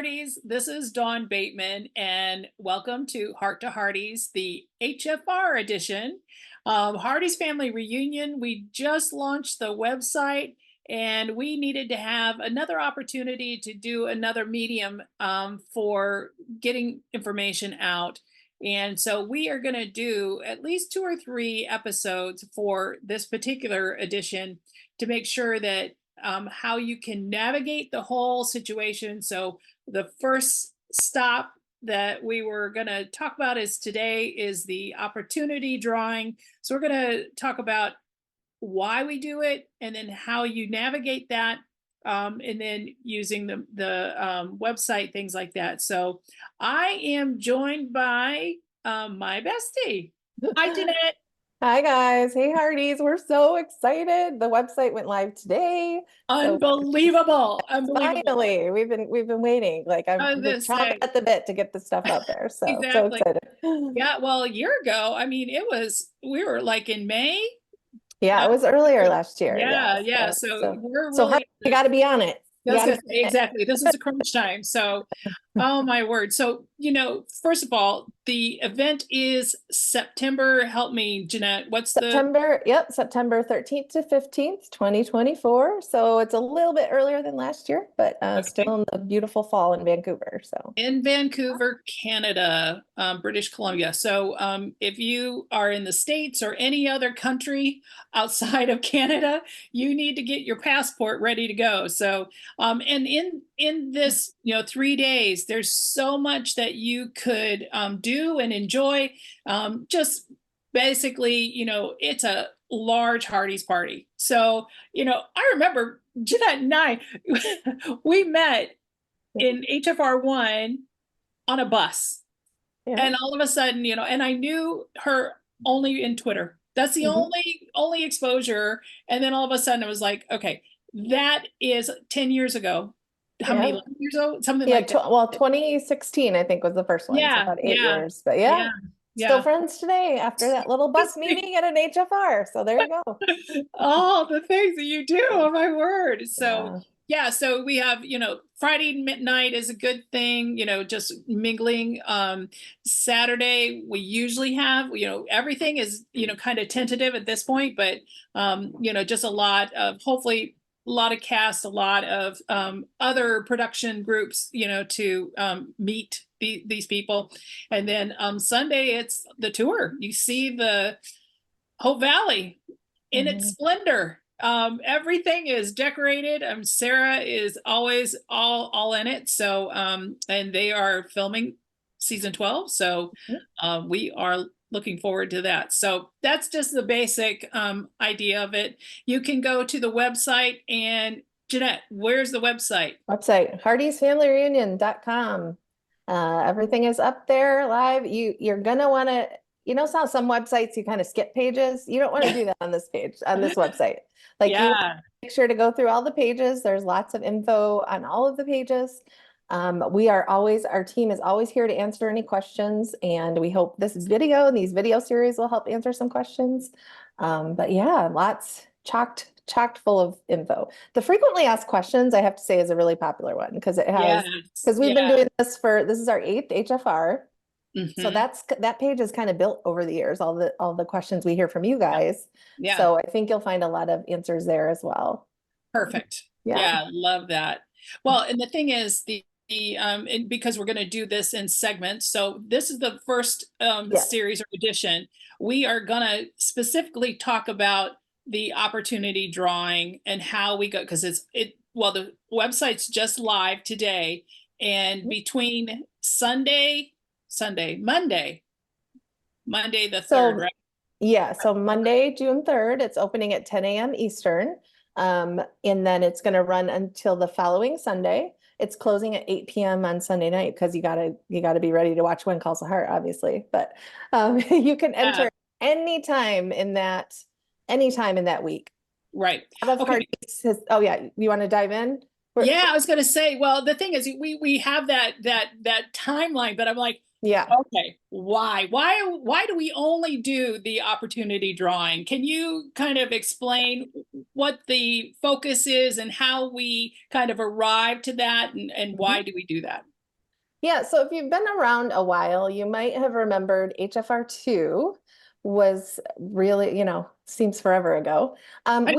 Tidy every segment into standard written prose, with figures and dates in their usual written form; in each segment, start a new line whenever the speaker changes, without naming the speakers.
Hearties. This is Dawn Bateman, and welcome to Hearties, the HFR edition. Hearties Family Reunion. We just launched the website, and we needed to have another opportunity to do another medium for getting information out. And so we are going to do at least 2 or 3 episodes for this particular edition to make sure that how you can navigate the whole situation. So the first stop that we were going to talk about is today is the opportunity drawing. So we're going to talk about why we do it and then how you navigate that, and then using the website, things like that. So I am joined by my bestie. Hi, Jeanette.
Hi guys. Hey Hearties. We're so excited. The website went live today. So
Unbelievable. Unbelievable.
finally, we've been waiting. Like
I was
I'm
gonna
just chomping
say,
at the bit to get the stuff out there. So
exactly.
excited.
Yeah, well, a year ago, I mean, we were like in May.
Yeah, it was earlier last year. Yeah.
Yeah.
So
So
so
we're
so
really,
Hearties, you got to be on it.
I
You
was
got to
gonna
be
say,
on
exactly. This is a crunch time. So, oh my word. So, first of all, the event is September. Help me, Jeanette. What's the
September 13th to 15th, 2024. So it's a little bit earlier than last year, but
okay?
still in the beautiful fall in Vancouver. So
In Vancouver, Canada, British Columbia. So if you are in the States or any other country outside of Canada, you need to get your passport ready to go. So and in this 3 days, there's so much that you could do and enjoy. Just basically, it's a large Hardee's party. So I remember Jeanette and I we met in HFR1 on a bus.
yeah.
And all of a sudden, and I knew her only in Twitter. That's the
Mhm.
only exposure. And then all of a sudden it was like, okay, that is 10 years ago. How many
Yeah.
years ago? Something
Yeah,
like
tw
that.
well, 2016, I think, was the first one. So
Yeah,
about eight
yeah,
years. But yeah,
yeah,
still
yeah.
friends today after that little bus meeting at an HFR. So there you go.
All the things that you do, oh my word. So
Yeah.
yeah, so we have, Friday midnight is a good thing, just mingling. Saturday we usually have, everything is, kind of tentative at this point, but just a lot of, hopefully a lot of cast, a lot of other production groups, to meet these people. And then Sunday it's the tour. You see the Hope Valley in its
Mhm.
splendor. Everything is decorated. Sarah is always all in it. So and they are filming season 12. So we are looking forward to that. So that's just the basic idea of it. You can go to the website, and Jeanette, where's the website?
Website, HardeesFamilyReunion.com. Everything is up there live. You're gonna want to, some websites you kind of skip pages. You don't want to do that on this page, on this website. Like you want to
Yeah.
make sure to go through all the pages. There's lots of info on all of the pages. Our team is always here to answer any questions, and we hope this video and these video series will help answer some questions. But yeah, lots chocked full of info. The frequently asked questions, I have to say, is a really popular one because
Yes.
we've been
Yeah.
doing this is our eighth HFR. So
Hmm.
that page is kind of built over the years, all the questions we hear from you guys.
Yeah.
So I think you'll find a lot of answers there as well.
Perfect.
Yeah.
Yeah, love that. Well, and the thing is the and because we're going to do this in segments. So this is the first
Yes.
series or edition. We are going to specifically talk about the opportunity drawing and how we go, because the website's just live today, and between Monday the 3rd,
So
right?
yeah, so Monday, June 3rd, it's opening at 10 a.m. Eastern. And then it's going to run until the following Sunday. It's closing at 8 p.m. on Sunday night because you gotta be ready to watch When Calls the Heart, obviously. But you can
Yeah,
enter anytime in that week.
right.
A lot of
Okay.
Hearties oh yeah, you want to dive in?
Yeah, I was going to say, well, the thing is we have that timeline, but I'm like,
Yeah.
Okay. Why do we only do the opportunity drawing? Can you kind of explain what the focus is and how we kind of arrive to that and
Mhm.
why do we do that?
Yeah, so if you've been around a while, you might have remembered HFR2 was really, seems forever ago.
I know.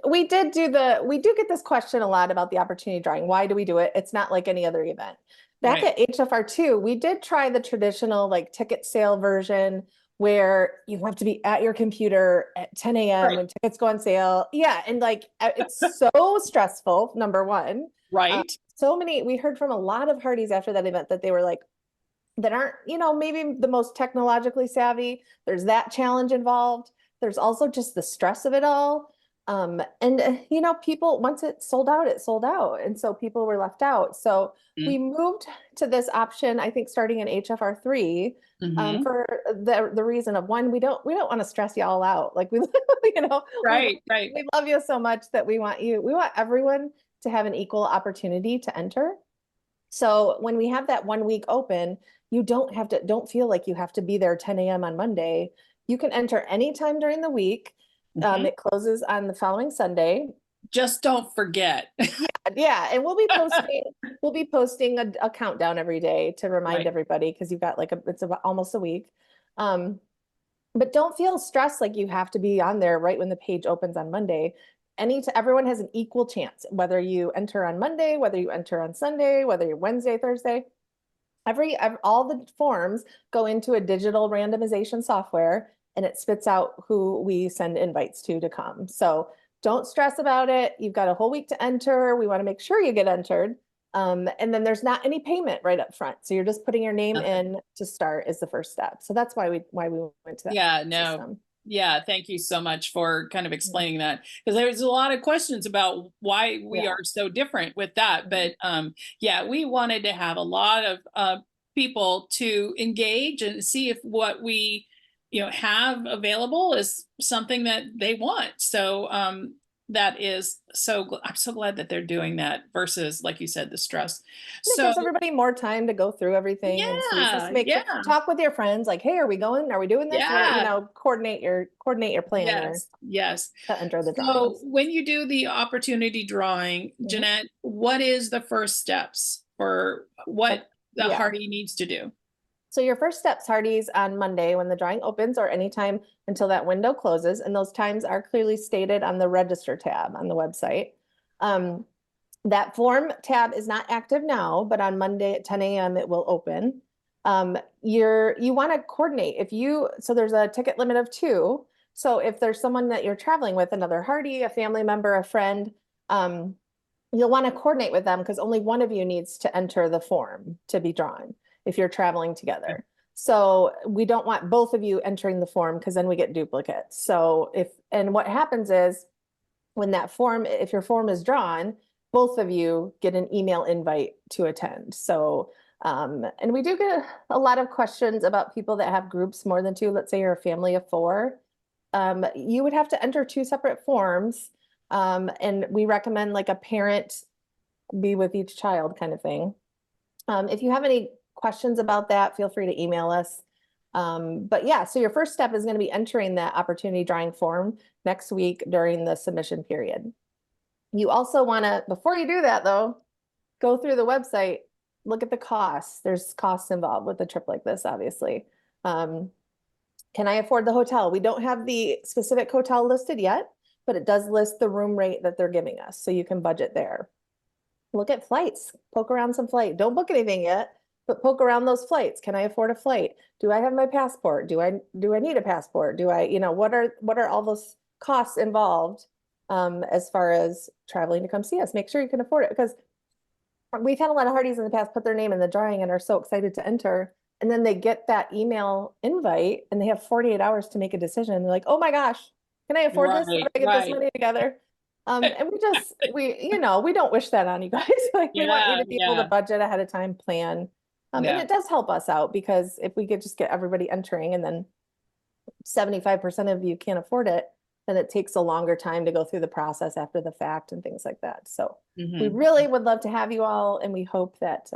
We do get this question a lot about the opportunity drawing. Why do we do it? It's not like any other event. Back
Right.
at HFR2, we did try the traditional like ticket sale version where you have to be at your computer at 10 a.m.
Right.
when tickets go on sale. Yeah, and like it's so stressful, number one.
Right.
We heard from a lot of Hearties after that event that they were like, that aren't, maybe the most technologically savvy. There's that challenge involved. There's also just the stress of it all. People, once it sold out, it sold out. And so people were left out. So we moved to this option, I think, starting in HFR3,
Mm-hmm.
for the reason of one, we don't want to stress y'all out. Like we, we
Right. Right.
we love you so much that we want everyone to have an equal opportunity to enter. So when we have that 1 week open, you don't feel like you have to be there 10 a.m. on Monday. You can enter anytime during the week.
Mhm.
It closes on the following Sunday.
Just don't forget.
Yeah, yeah, and we'll be posting a countdown every day to remind
Right.
everybody because you've got it's about almost a week. Um, but don't feel stressed like you have to be on there right when the page opens on Monday. Everyone has an equal chance, whether you enter on Monday, whether you enter on Sunday, whether you're Wednesday, Thursday. All the forms go into a digital randomization software and it spits out who we send invites to come. So don't stress about it. You've got a whole week to enter. We want to make sure you get entered. And then there's not any payment right up front. So you're just putting your name
Nothing.
in to start is the first step. So that's why we went to that
Yeah, no.
system.
Yeah, thank you so much for kind of
Yeah.
explaining that because there's a lot of questions about why we
Yeah.
are so different with that.
Mhm.
But yeah, we wanted to have a lot of people to engage and see if what we have available is something that they want. So that is I'm so glad that they're doing that versus like you said the stress.
And it
So
gives everybody more time to go through everything and see, just
yeah, yeah,
talk with your friends, like, hey, are we going? Are we doing this?
yeah.
Coordinate your plan or
Yes, yes.
to enter the
So
drawings.
when you do the opportunity drawing,
Mhm.
Jeanette, what is the first steps for
Oh,
what the
yeah.
Hardy needs to do?
So your first steps, Hardee's, on Monday when the drawing opens or anytime until that window closes, and those times are clearly stated on the register tab on the website. Um, that form tab is not active now, but on Monday at 10 a.m. it will open. You want to coordinate so there's a ticket limit of two. So if there's someone that you're traveling with, another Hardy, a family member, a friend, um, you'll want to coordinate with them because only one of you needs to enter the form to be drawn if you're traveling together. So we don't want both of you entering the form because then we get duplicates. And what happens is if your form is drawn, both of you get an email invite to attend. And we do get a lot of questions about people that have groups more than two. Let's say you're a family of four. You would have to enter two separate forms. And we recommend like a parent be with each child kind of thing. If you have any questions about that, feel free to email us. But yeah, so your first step is going to be entering that opportunity drawing form next week during the submission period. You also want to, before you do that though, go through the website, look at the costs. There's costs involved with a trip like this, obviously. Um, can I afford the hotel? We don't have the specific hotel listed yet, but it does list the room rate that they're giving us, so you can budget there. Look at flights, poke around some flight. Don't book anything yet, but poke around those flights. Can I afford a flight? Do I have my passport? Do I need a passport? What are all those costs involved as far as traveling to come see us? Make sure you can afford it because we've had a lot of Hardies in the past put their name in the drawing and are so excited to enter. And then they get that email invite and they have 48 hours to make a decision. They're like, oh my gosh, can I afford this? How do
Right,
I get this
right.
money together? And we don't wish that on you guys. Like we want you
Yeah,
to be able to
yeah,
budget ahead of time, plan. And
yeah.
it does help us out because if we could just get everybody entering and then 75% of you can't afford it, then it takes a longer time to go through the process after the fact and things like that. So we
Hmm.
really would love to have you all, and we hope that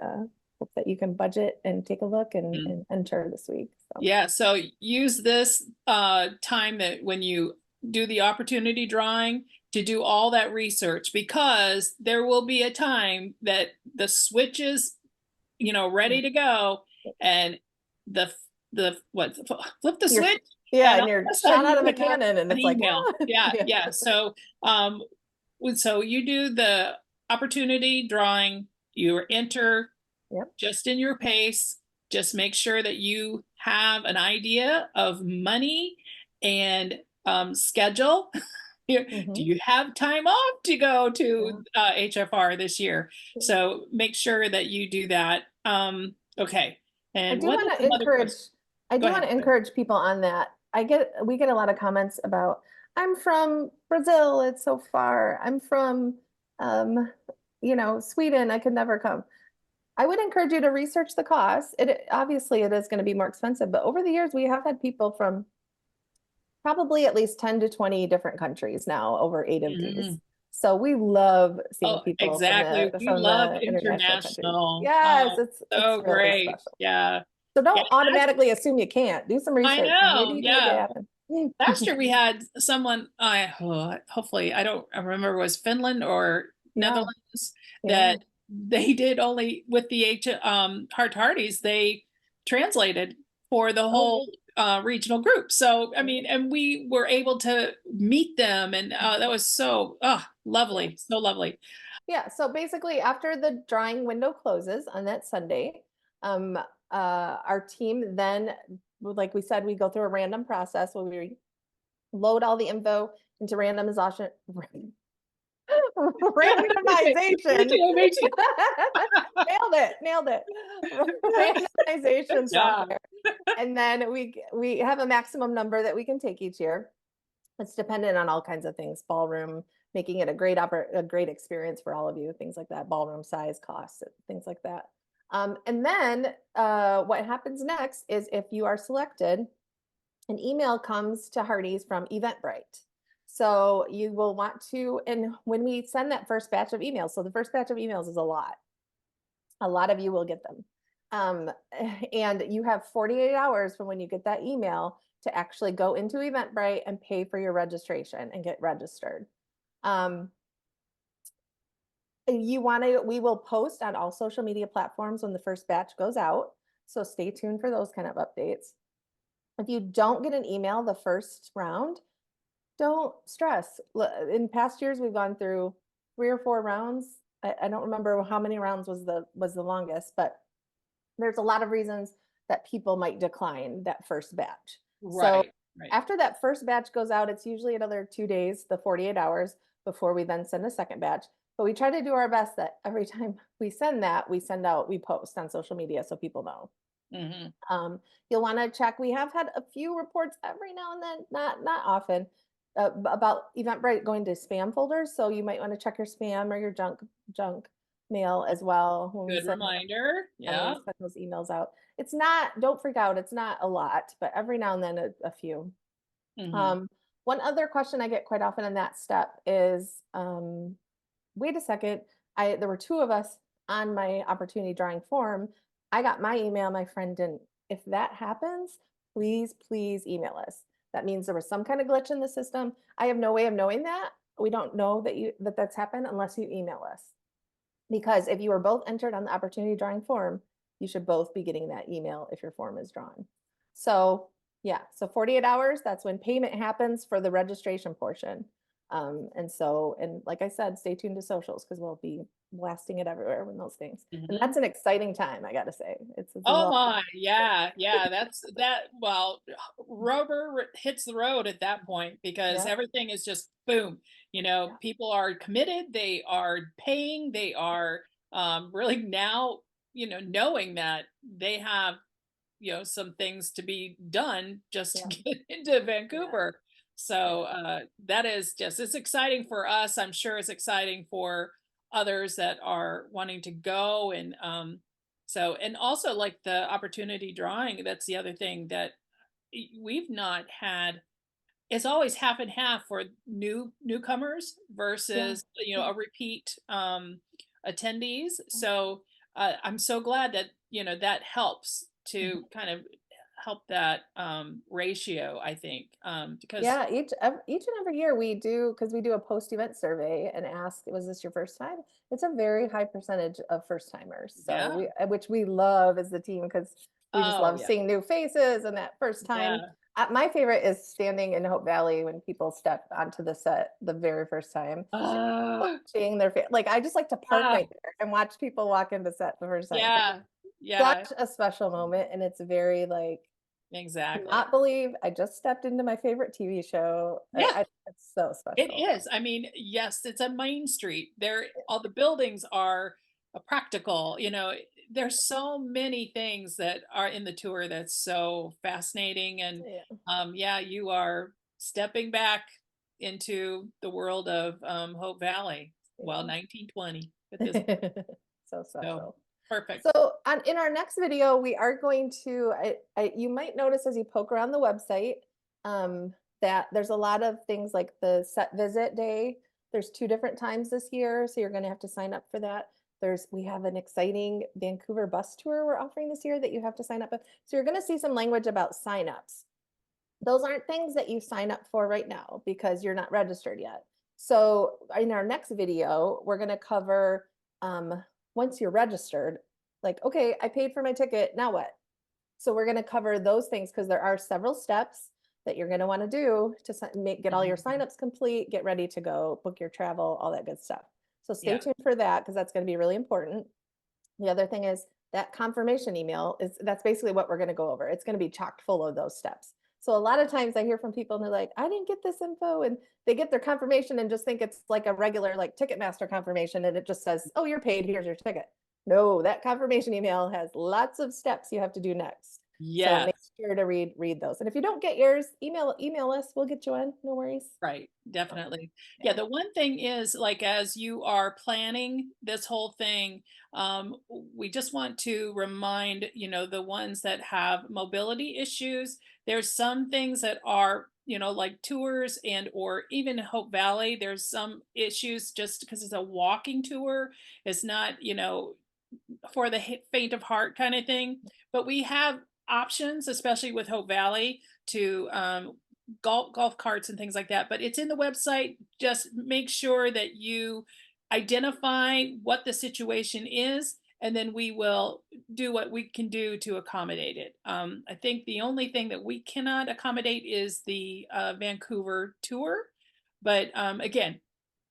hope that you can budget and take a look
Mhm.
and enter this week. So,
Yeah, so use this time that when you do the opportunity drawing to do all that research, because there will be a time that the switch is, ready to go, and the what flip the
you're,
switch,
yeah,
and
and
all
you're
of a
shot
sudden
out
you
of a
have
cannon and
an
it's like,
email.
ah,
Yeah,
yeah.
yeah. So you do the opportunity drawing, you enter
Yep.
just in your pace. Just make sure that you have an idea of money and schedule. Do
Hmm.
you have time off to go
Yeah.
to HFR this year? So make sure that you do that. Okay.
I
And
do
what
want
is
to
some other
encourage,
questions?
I
Go
do
ahead.
want to encourage people on that. We get a lot of comments about, I'm from Brazil, it's so far. I'm from, um, Sweden, I could never come. I would encourage you to research the cost. Obviously it is going to be more expensive, but over the years we have had people from probably at least 10 to 20 different countries now over 8 of these.
Mhm.
So we love seeing
Oh,
people from
exactly. We love
the international countries.
international.
Yes,
Oh,
it's
so
really
great.
special.
Yeah.
So
Yeah.
don't automatically assume you can't. Do some
I
research. Maybe
know.
you can make it
Yeah.
happen.
Last year we had someone, hopefully, I remember it was Finland or
Yeah,
Netherlands,
yeah.
that they did only with the Hearties, they translated for the
Oh,
whole regional group. So, I mean, and we were able to meet them, and that was so
yeah.
lovely, so lovely.
Yeah, so basically after the drawing window closes on that Sunday, um, our team then, like we said, we go through a random process where we load all the info into randomization,
Me
randomization.
too, me too.
Nailed it. Randomization
Yeah.
software. And then we have a maximum number that we can take each year. It's dependent on all kinds of things, ballroom, making it a great experience for all of you, things like that, ballroom size, costs, things like that. And then what happens next is if you are selected, an email comes to Hearties from Eventbrite. So you will want to, and when we send that first batch of emails, so the first batch of emails is a lot of you will get them. Um, and you have 48 hours from when you get that email to actually go into Eventbrite and pay for your registration and get registered. Um, we will post on all social media platforms when the first batch goes out. So stay tuned for those kind of updates. If you don't get an email the first round, don't stress. In past years, we've gone through 3 or 4 rounds. I don't remember how many rounds was the longest, but there's a lot of reasons that people might decline that first batch. So
Right, right.
after that first batch goes out, it's usually another 2 days, the 48 hours before we then send a second batch. But we try to do our best that every time we send that, we post on social media so people know.
Hmm.
You'll want to check. We have had a few reports every now and then, not often, about Eventbrite going to spam folders. So you might want to check your spam or your junk mail as well
Good reminder.
when we
Yeah.
send those emails out. It's not. Don't freak out. It's not a lot, but every now and then a few.
Hmm.
Um, One other question I get quite often in that step is, wait a second. There were two of us on my opportunity drawing form. I got my email, my friend didn't. If that happens, please email us. That means there was some kind of glitch in the system. I have no way of knowing that. We don't know that's happened unless you email us. Because if you are both entered on the opportunity drawing form, you should both be getting that email if your form is drawn. So yeah, so 48 hours, that's when payment happens for the registration portion. And like I said, stay tuned to socials because we'll be blasting it everywhere when those things. And
Hmm.
that's an exciting time, I gotta say. It's a
Oh
lot.
my, yeah, yeah, that's that. Well, rubber hits the road at that point because
Yeah,
everything is just boom.
yeah,
People are committed, they are paying, they are really now, knowing that they have, some things to be done just to
yeah,
get into
yeah,
Vancouver. So
yeah,
that is just, it's exciting for us. I'm sure it's exciting for others that are wanting to go. And and also like the opportunity drawing, that's the other thing that we've not had. It's always half and half for newcomers
yeah,
versus
yeah,
a repeat attendees. So I'm so glad that, that helps to kind of help that ratio, I think, because
Yeah, each and every year we do, because we do a post-event survey and ask, was this your first time? It's a very high percentage of first timers. So
yeah.
which we love as a team because we just
Oh,
love
yeah.
seeing new faces and that first time.
Yeah.
My favorite is standing in Hope Valley when people step onto the set the very first time,
Oh,
seeing their face. Like I just like to park
ah,
right there and watch people walk into set the first time.
yeah. Yeah,
Such a special moment, and it's very like
exactly.
cannot believe I just stepped into my favorite TV show.
Yeah.
It's so
It
special.
is. I mean, yes, it's a main street. There, all the buildings are practical. There's so many things that are in the tour that's so fascinating. And
Yeah.
yeah, you are stepping back into the world of Hope Valley. Well,
Yeah.
1920 at this point.
So
So
special.
perfect.
So in our next video, we are going to, you might notice as you poke around the website, that there's a lot of things like the set visit day. There's 2 different times this year, so you're going to have to sign up for that. We have an exciting Vancouver bus tour we're offering this year that you have to sign up for. So you're going to see some language about signups. Those aren't things that you sign up for right now because you're not registered yet. So in our next video, we're going to cover once you're registered, like, okay, I paid for my ticket, now what? So we're going to cover those things because there are several steps that you're going to want to do to get all your
Mhm.
signups complete, get ready to go, book your travel, all that good stuff. So stay
Yeah.
tuned for that because that's going to be really important. The other thing is that confirmation email that's basically what we're going to go over. It's going to be chocked full of those steps. So a lot of times I hear from people and they're like, I didn't get this info. And they get their confirmation and just think it's like a regular like Ticketmaster confirmation. And it just says, oh, you're paid. Here's your ticket. No, that confirmation email has lots of steps you have to do next. So make
Yes.
sure to read those. And if you don't get yours, email us. We'll get you in. No worries.
Right,
So,
definitely. Yeah,
yeah.
the one thing is, like, as you are planning this whole thing, we just want to remind, the ones that have mobility issues. There's some things that are, like tours and or even Hope Valley. There's some issues just because it's a walking tour. It's not, for the faint of heart kind of thing. But we have options, especially with Hope Valley, to golf carts and things like that. But it's in the website. Just make sure that you identify what the situation is, and then we will do what we can do to accommodate it. I think the only thing that we cannot accommodate is the Vancouver tour. But again,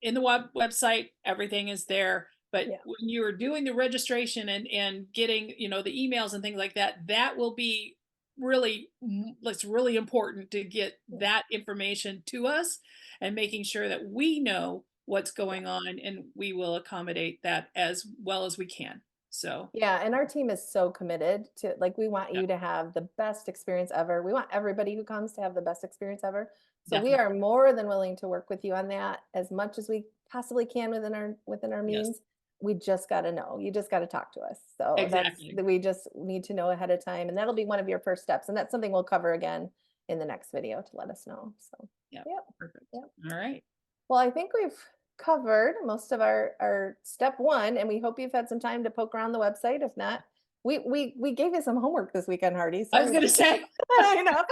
in the website, everything is there. But
Yeah.
when you're doing the registration and getting, the emails and things like that, that will be really, it's really important to get
Yeah.
that information to us and making sure that we know what's
Yeah.
going on, and we will accommodate that as well as we can. So,
Yeah, and our team is so committed to like we want
yeah,
you to have the best experience ever. We want everybody who comes to have the best experience ever. So we are
definitely.
more than willing to work with you on that as much as we possibly can within our
Yes,
means. We just got to know. You just got to talk to us. So
exactly.
we just need to know ahead of time and that'll be one of your first steps and that's something we'll cover again in the next video to let us know. So,
Yeah,
yep.
perfect.
Yep.
All right.
Well, I think we've covered most of our step one, and we hope you've had some time to poke around the website. If not, we gave you some homework this weekend, Hardy.
I was
Sorry
going
about
to say,
I know.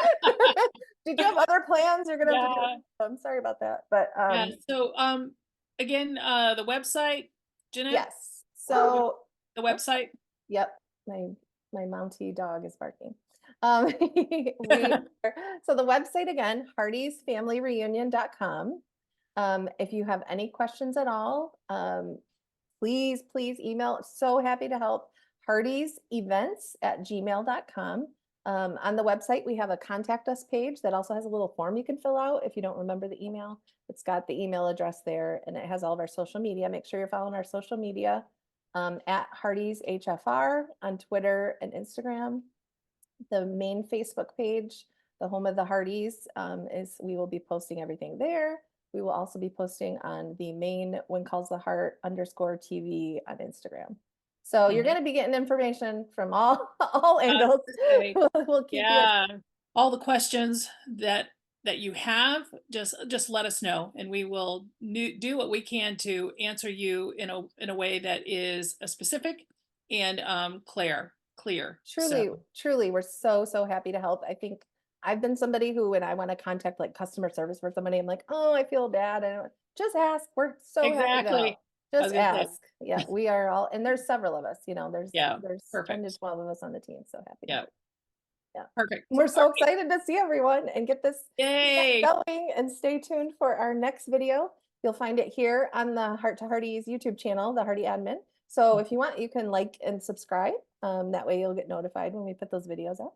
Did you have other plans? You're gonna have to do it.
yeah,
I'm sorry about that. But
yeah. So, again, the website, Jeanette,
yes.
what
So
the
oh,
website?
yep, my Mountie dog is barking. We so the website again, heartiesfamilyreunion.com. If you have any questions at all, please email. So happy to help. Heartiesevents@gmail.com. On the website, we have a contact us page that also has a little form you can fill out if you don't remember the email. It's got the email address there and it has all of our social media. Make sure you're following our social media at Hearties HFR on Twitter and Instagram. The main Facebook page, the home of the Hearties, is we will be posting everything there. We will also be posting on the main When Calls the Heart _TV on Instagram. So you're
Mhm.
going to be getting information from all
I was
angles.
gonna say,
We'll keep you.
yeah, all the questions that you have, just let us know, and we will do what we can to answer you in a way that is specific and Clear.
Truly, truly, we're so, so happy to help. I think I've been somebody who, when I want to contact like customer service for somebody, I'm like, oh, I feel bad. And just ask. We're so happy to
Exactly.
help.
I was
Just
gonna say,
ask. Yeah, we are all, and there's several of us,
yeah,
there's 10 to
perfect.
12 of us on the team. So happy to
Yeah,
help. Yeah.
perfect.
We're
All
so
right.
excited to see everyone and get
Yay.
going, and stay tuned for our next video. You'll find it here on the Heart to Hearties YouTube channel, the Hearty Admin. So if you want, you can like and subscribe. That way you'll get notified when we put those videos up.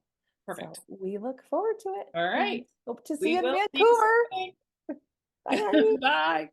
So
Perfect.
we look forward to it
All
and
right.
hope to see
We
you in
will see
Vancouver.
you
Bye, Hearty.
soon. Bye.